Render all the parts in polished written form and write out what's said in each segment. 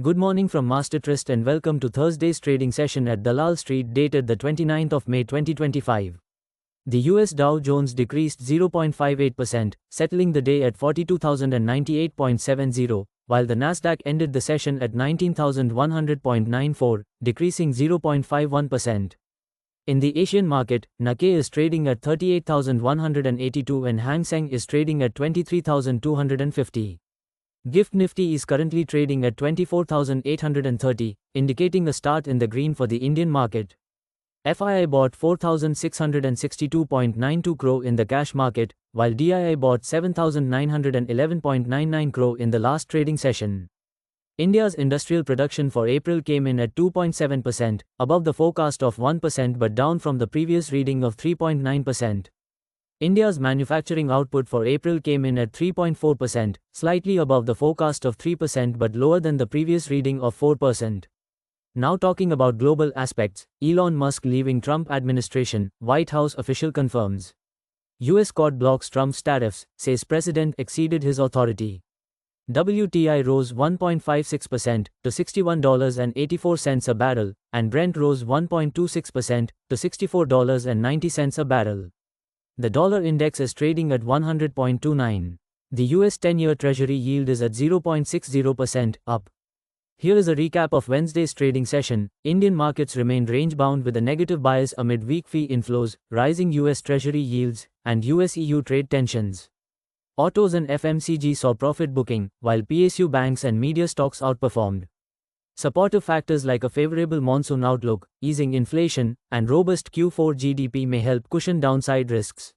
Good morning from MasterTrust and welcome to Thursday's trading session at Dalal Street dated the 29th of May 2025. The US Dow Jones decreased 0.58%, settling the day at 42,098.70, while the Nasdaq ended the session at 19,100.94, decreasing 0.51%. In the Asian market, Nikkei is trading at 38,182 and Hang Seng is trading at 23,250. Gift Nifty is currently trading at 24,830, indicating a start in the green for the Indian market. FII bought 4,662.92 crore in the cash market, while DII bought 7,911.99 crore in the last trading session. India's industrial production for April came in at 2.7%, above the forecast of 1% but down from the previous reading of 3.9%. India's manufacturing output for April came in at 3.4%, slightly above the forecast of 3% but lower than the previous reading of 4%. Now talking about global aspects, Elon Musk leaving Trump administration, White House official confirms. US court blocks Trump's tariffs, says president exceeded his authority. WTI rose 1.56% to $61.84 a barrel, and Brent rose 1.26% to $64.90 a barrel. The dollar index is trading at 100.29. The US 10-year Treasury yield is at 0.60%, up. Here is a recap of Wednesday's trading session. Indian markets remained range-bound with a negative bias amid weak fee inflows, rising US Treasury yields, and US-EU trade tensions. Autos and FMCG saw profit booking, while PSU banks and media stocks outperformed. Supportive factors like a favorable monsoon outlook, easing inflation, and robust Q4 GDP may help cushion downside risks.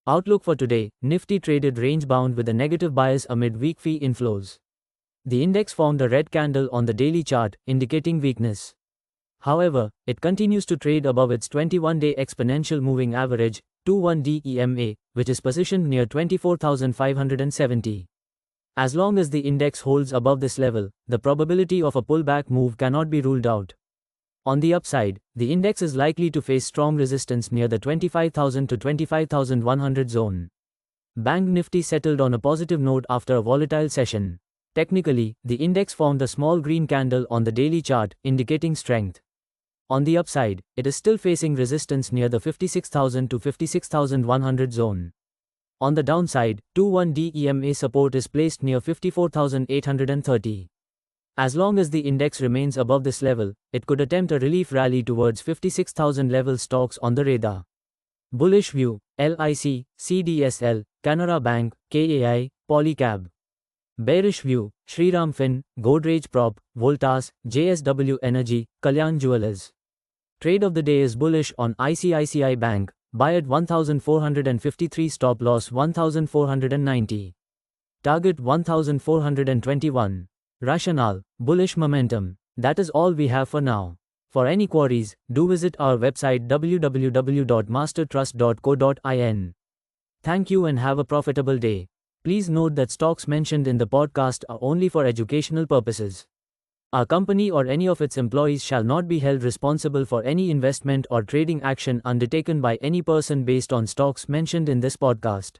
Outlook for today: Nifty traded range-bound with a negative bias amid weak fee inflows. The index formed a red candle on the daily chart, indicating weakness. However, it continues to trade above its 21-day exponential moving average, 21D EMA, which is positioned near 24,570. As long as the index holds above this level, the probability of a pullback move cannot be ruled out. On the upside, the index is likely to face strong resistance near the 25,000 to 25,100 zone. Bank Nifty settled on a positive note after a volatile session. Technically, the index formed a small green candle on the daily chart, indicating strength. On the upside, it is still facing resistance near the 56,000 to 56,100 zone. On the downside, 21D EMA support is placed near 54,830. As long as the index remains above this level, it could attempt a relief rally towards 56,000 level. Stocks on the radar. Bullish view: LIC, CDSL, Canara Bank, KAI, Polycab. Bearish view: Shriram Fin, Godrej Prop, Voltas, JSW Energy, Kalyan Jewellers. Trade of the day is bullish on ICICI Bank. Buy at 1,453, stop loss 1,490. Target 1,421. Rationale: bullish momentum. That is all we have for now. For any queries, do visit our website www.mastertrust.co.in. Thank you and have a profitable day. Please note that stocks mentioned in the podcast are only for educational purposes. Our company or any of its employees shall not be held responsible for any investment or trading action undertaken by any person based on stocks mentioned in this podcast.